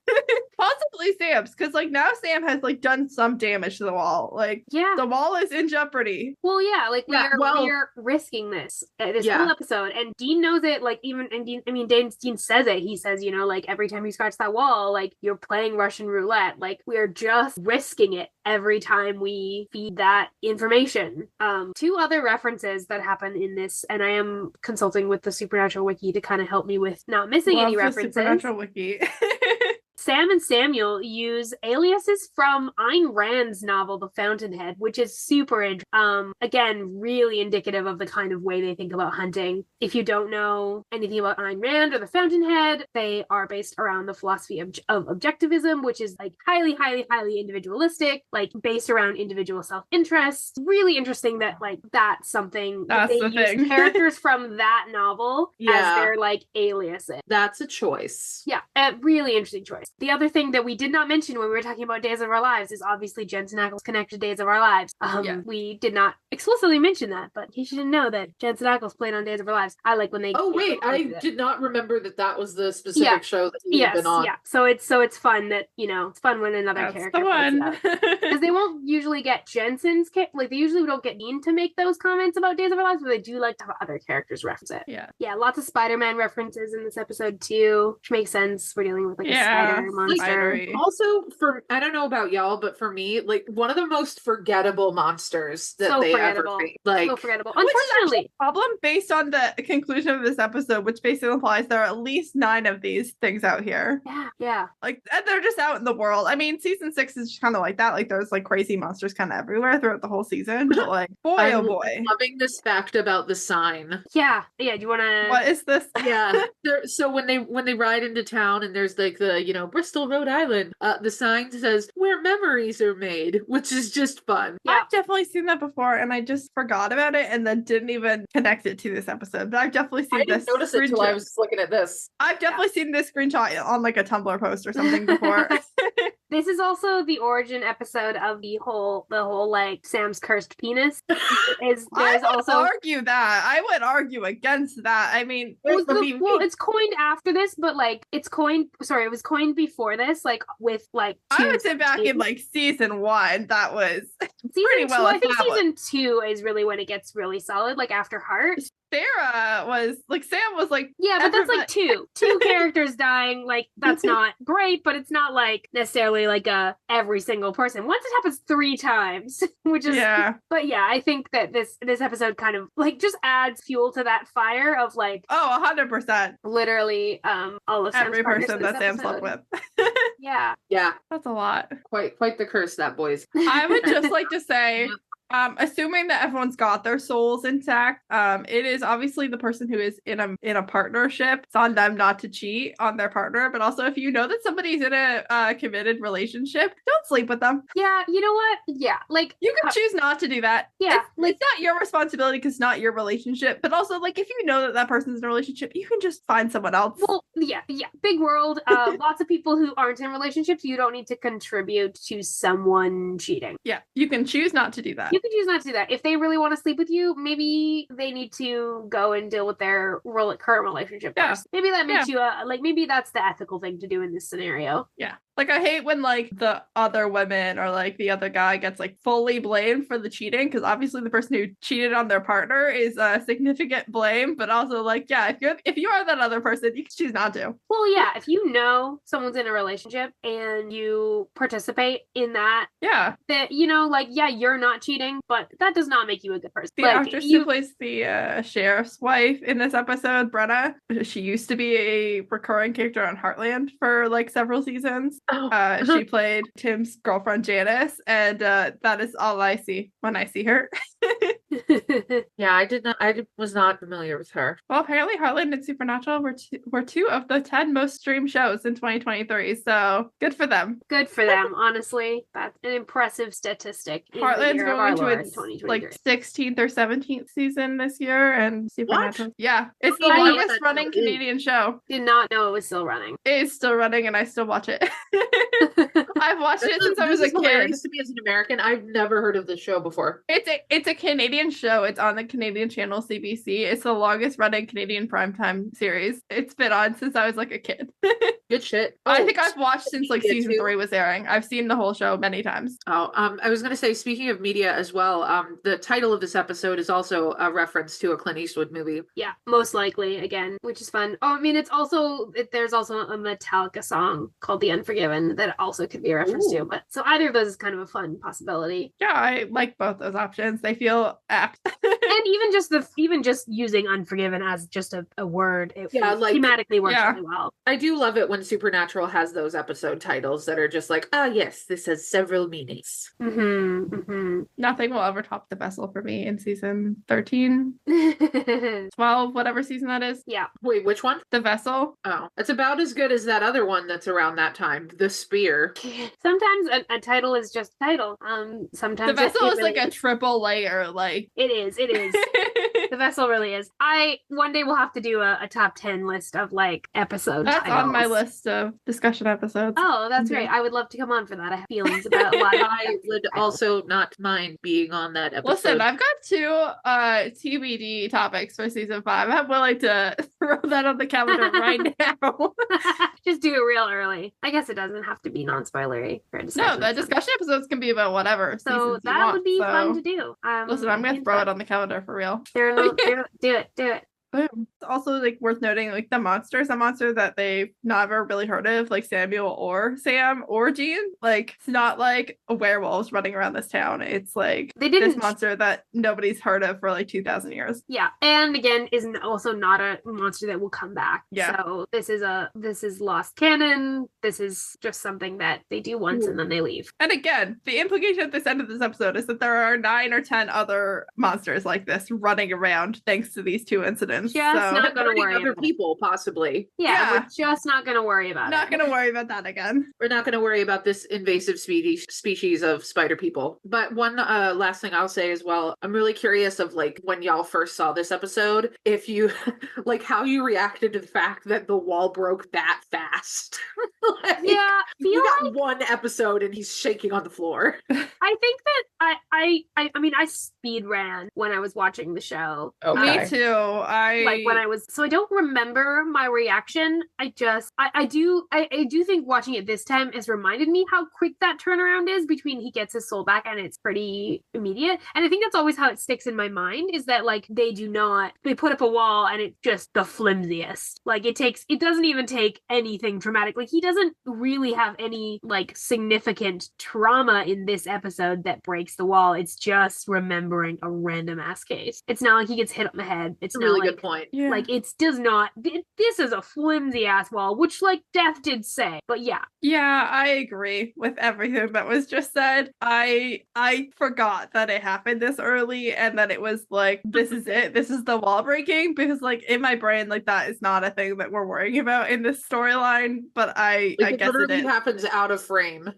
Possibly Sam's, because like now Sam has like done some damage to the wall. Like Yeah. the wall is in jeopardy. Well, yeah, like we're risking this whole episode, and Dean knows it. Like Dean says it. He says, you know, like every time you scratch that wall, like you're playing Russian roulette. Like we are just risking it every time we feed that information. Two other references that happen in this, and I am consulting with the Supernatural Wiki to kind of help me with not missing any Love the references. Supernatural Wiki. Sam and Samuel use aliases from Ayn Rand's novel, The Fountainhead, which is super interesting. Again, really indicative of the kind of way they think about hunting. If you don't know anything about Ayn Rand or The Fountainhead, they are based around the philosophy of objectivism, which is like highly, highly, highly individualistic, like based around individual self-interest. Really interesting that like that's something That's they the use thing. characters from that novel as Yeah. their like aliases. That's a choice. Yeah, a really interesting choice. The other thing that we did not mention when we were talking about Days of Our Lives is obviously Jensen Ackles connected Days of Our Lives. We did not explicitly mention that, but in case you didn't know that Jensen Ackles played on Days of Our Lives. I like when they. Oh wait, I did not remember that was the specific show that he had been on. Yeah. So it's fun that it's fun when another That's character the one. because they won't usually get Jensen's like they usually don't get Dean to make those comments about Days of Our Lives, but they do like to have other characters reference it. Yeah. Lots of Spider-Man references in this episode too, which makes sense. We're dealing with like a spider monster. Spidery. Also, I don't know about y'all, but for me, like one of the most forgettable monsters that So they forgettable. ever made. Like So forgettable. Which is Unfortunately, actually a problem based on the conclusion of this episode, which basically implies there are at least 9 of these things out here. yeah. Like, and they're just out in the world. I mean, season 6 is kind of like that. Like, there's like crazy monsters kind of everywhere throughout the whole season. But like, boy, oh boy. Loving this fact about the sign. Yeah. Do you want to? What is this? Yeah. So when they ride into town and there's like the Bristol, Rhode Island, the sign says where memories are made, which is just fun. Yeah. I've definitely seen that before, and I just forgot about it, and then didn't even connect it to this episode. But I've definitely seen I didn't this. notice it until I was looking at this. I've definitely seen this screenshot on like a Tumblr post or something before. This is also the origin episode of the whole like Sam's cursed penis. I would argue that. I would argue against that. I mean, it's coined after this, but like it was coined before this, like with like I would say back in like season 1, that was pretty well I think established. season 2 is really when it gets really solid, like after Heart. Sarah was like, Sam was like, yeah, but that's like two characters dying. Like that's not great, but it's not like necessarily like every single person. Once it happens 3 times, which is But yeah, I think that this episode kind of like just adds fuel to that fire of like 100%. Literally, all of Sam's every person that Sam slept with. Yeah, that's a lot. Quite the curse, that boys. I would just like to say. Assuming that everyone's got their souls intact, it is obviously the person who is in a partnership. It's on them not to cheat on their partner, but also if you know that somebody's in a committed relationship, don't sleep with them. Yeah, you know what? Yeah, like you can choose not to do that. Yeah, it's not your responsibility because it's not your relationship. But also, like if you know that person's in a relationship, you can just find someone else. Well, yeah, big world. Lots of people who aren't in relationships. You don't need to contribute to someone cheating. Yeah, you can choose not to do that. You can choose not to do that. If they really want to sleep with you, maybe they need to go and deal with their current relationship first. Maybe that makes you maybe that's the ethical thing to do in this scenario. Yeah. Like, I hate when, like, the other women or, like, the other guy gets, like, fully blamed for the cheating, because obviously the person who cheated on their partner is a significant blame, but also, like, yeah, if you are that other person, you can choose not to. Well, yeah, if you know someone's in a relationship and you participate in that, that, you know, like, yeah, you're not cheating, but that does not make you a good person. The actress who plays the sheriff's wife in this episode, Brenna, she used to be a recurring character on Heartland for, like, several seasons. She played Tim's girlfriend Janice, and that is all I see when I see her. Yeah, I was not familiar with her. Well, apparently Heartland and Supernatural were two of the 10 most streamed shows in 2023, so good for them. Good for them, honestly. That's an impressive statistic. Heartland's going into its like 16th or 17th season this year, and Supernatural. Yeah, it's the longest running Canadian show. Did not know it was still running. It is still running, and I still watch it. I've watched it since I was a kid. Hilarious to me as an American. I've never heard of this show before. It's a Canadian show. It's on the Canadian channel CBC. It's the longest running Canadian primetime series. It's been on since I was like a kid. Good shit. I think I've watched since like season 3 was airing. I've seen the whole show many times. I was gonna say, speaking of media as well, the title of this episode is also a reference to a Clint Eastwood movie. Yeah, most likely, again, which is fun. Oh, I mean, there's also a Metallica song called The Unforgiven that also could be a reference to, but so either of those is kind of a fun possibility. Yeah, I like both those options. They feel apt. And even just using Unforgiven as just a word, thematically works really well. I do love it when Supernatural has those episode titles that are just like, yes, this has several meanings. Nothing will ever top The Vessel for me in season 13, 12, whatever season that is. Yeah. Wait, which one? The Vessel. Oh, it's about as good as that other one that's around that time, The Spear. Sometimes a title is just a title. Sometimes The Vessel is like a triple layer. Like it is. The Vessel really is. One day we'll have to do a top 10 list of like episode That's titles. on my list of discussion episodes. Oh, that's great. I would love to come on for that. I have feelings about a lot of I would also not mind being on that episode. Listen, I've got 2 TBD topics for season 5. I'm willing to throw that on the calendar right now. Just do it real early. I guess it doesn't have to be non-spoilery for a discussion. No, the discussion episodes can be about whatever. So that would be fun to do. Listen, I'm gonna throw it on the calendar for real. Do it. Boom. It's also like worth noting, like the monster that they've never really heard of, like Samuel or Sam or Jean. Like it's not like a werewolves running around this town. It's like this monster that nobody's heard of for like 2,000 years. Yeah, and again, is also not a monster that will come back. Yeah. So this is lost canon. This is just something that they do once and then they leave. And again, the implication at this end of this episode is that there are 9 or 10 other monsters like this running around thanks to these 2 incidents. Just not going to worry other about people, possibly. Yeah, we're just not going to worry about it. Not going to worry about that again. We're not going to worry about this invasive species of spider people. But one last thing I'll say as well, I'm really curious of like when y'all first saw this episode, if you like how you reacted to the fact that the wall broke that fast. We got one episode and he's shaking on the floor. I think that I speed ran when I was watching the show. Okay. Me too. So I don't remember my reaction. I do think watching it this time has reminded me how quick that turnaround is between he gets his soul back and it's pretty immediate. And I think that's always how it sticks in my mind, is that like they put up a wall and it's just the flimsiest. Like it doesn't even take anything traumatic. Like he doesn't really have any like significant trauma in this episode that breaks the wall. It's just remembering a random ass case. It's not like he gets hit on the head. It's a really good point. Yeah. Like this is a flimsy ass wall, which like Death did say, but yeah. Yeah, I agree with everything that was just said. I forgot that it happened this early and that it was like, this is it. This is the wall breaking, because like in my brain, like that is not a thing that we're worrying about in this storyline, but I guess it happens out of frame.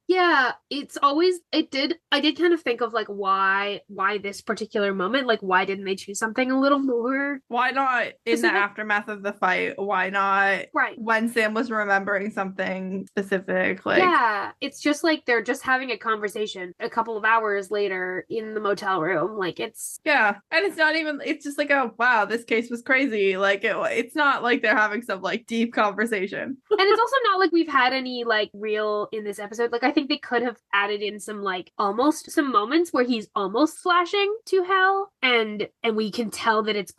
Yeah, I did kind of think of like why this particular moment, like why didn't they choose something a little more Why not in the specific? aftermath of the fight? Why not Right. when Sam was remembering something specific? Like, Yeah, it's just like they're just having a conversation a couple of hours later in the motel room. Like it's yeah. And it's not even, it's just like, oh, wow, this case was crazy. Like, it's not like they're having some like deep conversation. And it's also not like we've had any like real in this episode. Like I think they could have added in some like almost some moments where he's almost flashing to hell and we can tell that it's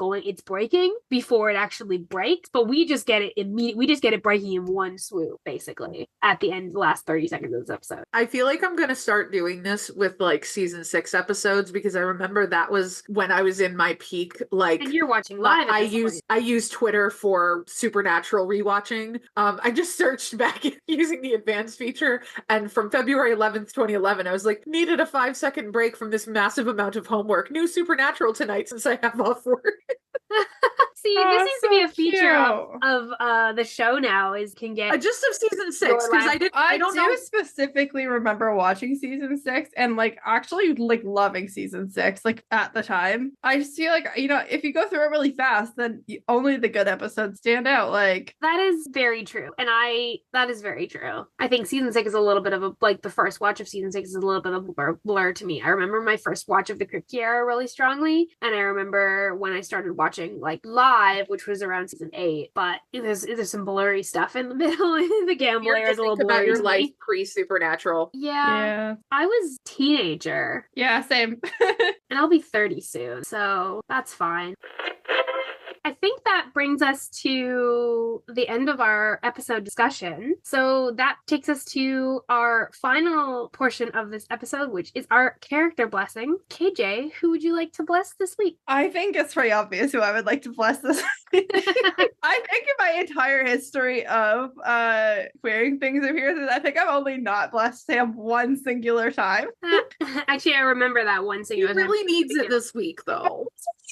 breaking before it actually breaks, but we just get it immediately we just get it breaking in one swoop basically at the end the last 30 seconds of this episode. I feel like I'm gonna start doing this with like season 6 episodes because I remember that was when I was in my peak. Like, And you're watching live at this point. I use Twitter for Supernatural rewatching. I just searched back using the advanced feature, and from February 11th, 2011, I was like, needed a 5-second break from this massive amount of homework. New Supernatural tonight since I have off work. See, Oh, this seems to be a so feature cute. of the show now is can get Just of season 6 Your because life- I don't know. specifically remember watching season 6 and like actually like loving season 6 like at the time. I just feel like, you know, if you go through it really fast, then only the good episodes stand out. Like, that is very true. And that is very true. I think season 6 is a little bit of a, like the first watch of season 6 is a little bit of a blur to me. I remember my first watch of the Crypt Keeper really strongly. And I remember when I started watching like live, which was around season 8, but there's some blurry stuff in the middle. The gambler You're is just a little think about blurry your to life me. pre-Supernatural. Yeah. I was a teenager yeah, same. and I'll be 30 soon. So that's fine. I think that brings us to the end of our episode discussion. So that takes us to our final portion of this episode, which is our character blessing. KJ, who would you like to bless this week? I think it's pretty obvious who I would like to bless this. I think in my entire history of queering things of here, I think I've only not blessed Sam one singular time. Actually, I remember that one He singular time. really needs it this week, though.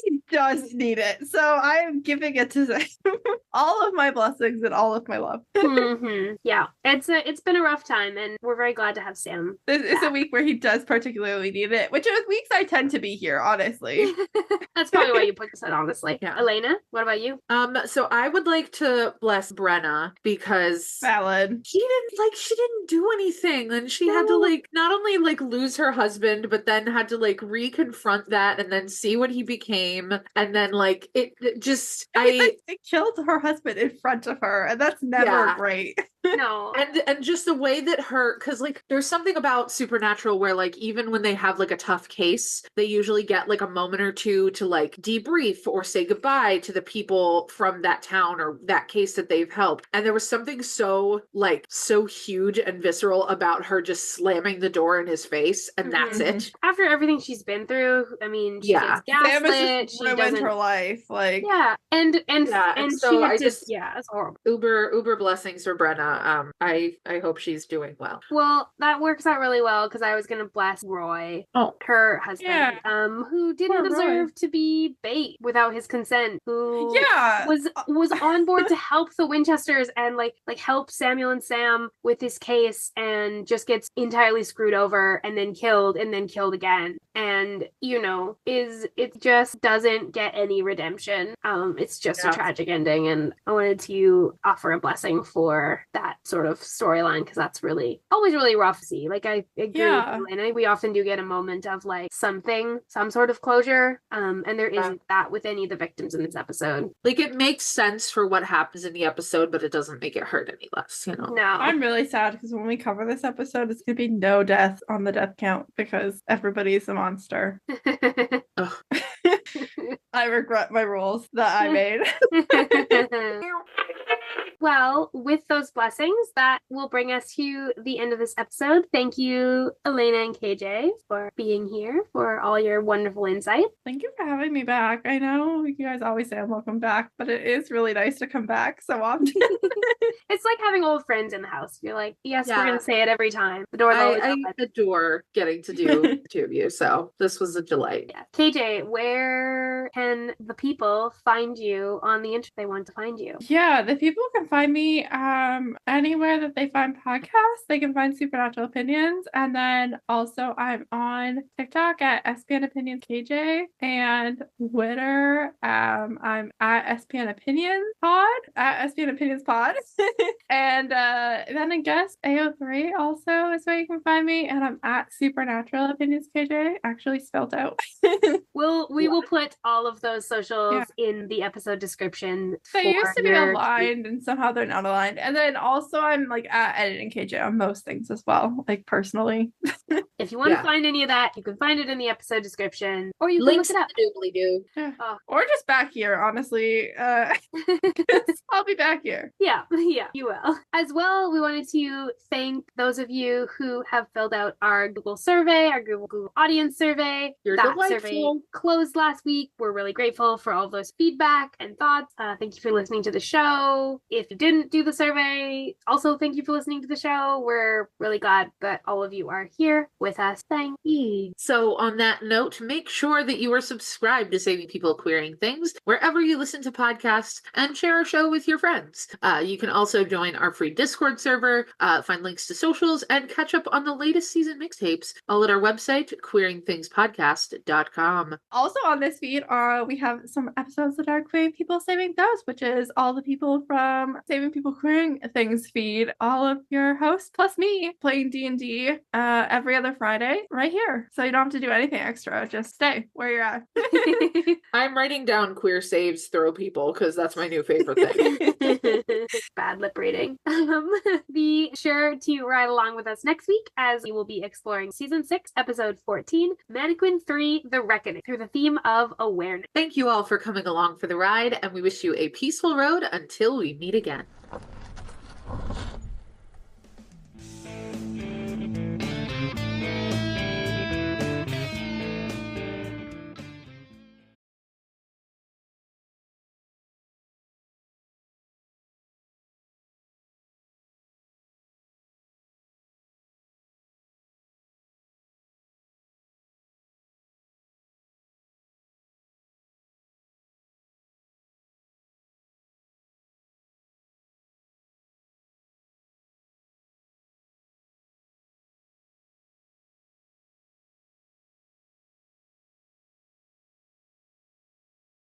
He does need it. So I am giving it to Sam. All of my blessings and all of my love. Yeah, it's been a rough time, and we're very glad to have Sam. This is a week where he does particularly need it, which is weeks I tend to be here, honestly. That's probably why you put this out, honestly. Yeah. Elayna, what about you? So I would like to bless Brenna because Valid. she didn't do anything, and she had to like not only like lose her husband, but then had to like reconfront that and then see what he became, and then like it just It killed her husband in front of her, and that's never great. No. And just the way that because like there's something about Supernatural where like even when they have like a tough case, they usually get like a moment or two to like debrief or say goodbye to the people from that town or that case that they've helped. And there was something so huge and visceral about her just slamming the door in his face, and that's it. After everything she's been through, I mean, she gets Sam gaslit. has just ruined her life. Like, and so I it's horrible. Uber blessings for Brenna. I hope she's doing well. Well, that works out really well because I was gonna bless Roy, her husband, who didn't deserve to be bait without his consent, who was on board to help the Winchesters and like help Samuel and Sam with this case, and just gets entirely screwed over and then killed again. And it just doesn't get any redemption. It's just a tragic ending, and I wanted to offer a blessing for that sort of storyline because that's always really rough to see. Like I agree with Elayna. We often do get a moment of like some sort of closure, and there isn't that with any of the victims in this episode. Like it makes sense for what happens in the episode, but it doesn't make it hurt any less, No, I'm really sad because when we cover this episode, it's gonna be no death on the death count because everybody's a monster. I regret my rules that I made. Well, with those blessings, that will bring us to the end of this episode. Thank you, Elayna and KJ, for being here, for all your wonderful insight. Thank you for having me back. I know you guys always say I'm welcome back, but it is really nice to come back so often. It's like having old friends in the house. You're like, yes, we're Yeah. gonna say it every time. The door's always I open. adore getting to do the two of you, so this was a delight. Yeah. KJ, where can the people find you on the internet if they want to find you? Yeah, the people can find me anywhere that they find podcasts. They can find Supernatural Opinions. And then also I'm on TikTok at SPN Opinions KJ and Twitter. I'm at SPN Opinions Pod, at SPN Opinions Pod. And then I guess AO3 also is where you can find me. And I'm at Supernatural Opinions KJ, actually spelled out. We will put all of those socials in the episode description. They used to be aligned and somehow they're not aligned. And then also I'm like at editing KJ on most things as well, like personally. If you want to find any of that, you can find it in the episode description, or you can Links look it up. doobly-doo. Yeah. Or just back here, honestly. I'll be back here. Yeah, you will. As well, we wanted to thank those of you who have filled out our Google survey, our Google audience survey. You're that delightful. Survey closed last week. We're really grateful for all of those feedback and thoughts. Thank you for listening to the show. If you didn't do the survey, also thank you for listening to the show. We're really glad that all of you are here with us. Thank you. So on that note, make sure that you are subscribed to Saving People Queering Things wherever you listen to podcasts and share our show with your friends. You can also join our free Discord server, find links to socials, and catch up on the latest season mixtapes all at our website, queeringthingspodcast.com. Also on this feed, we have some episodes that are Queering People Saving Those, which is all the people from Saving People Queering Things feed, all of your hosts plus me playing D&D every other Friday right here. So you don't have to do anything extra. Just stay where you're at. I'm writing down queer saves throw people because that's my new favorite thing. Bad lip reading. Be sure to ride along with us next week as we will be exploring season 6, episode 14, Mannequin 3, The Reckoning, through the theme of awareness. Thank you all for coming along for the ride, and we wish you a peaceful road until we meet again.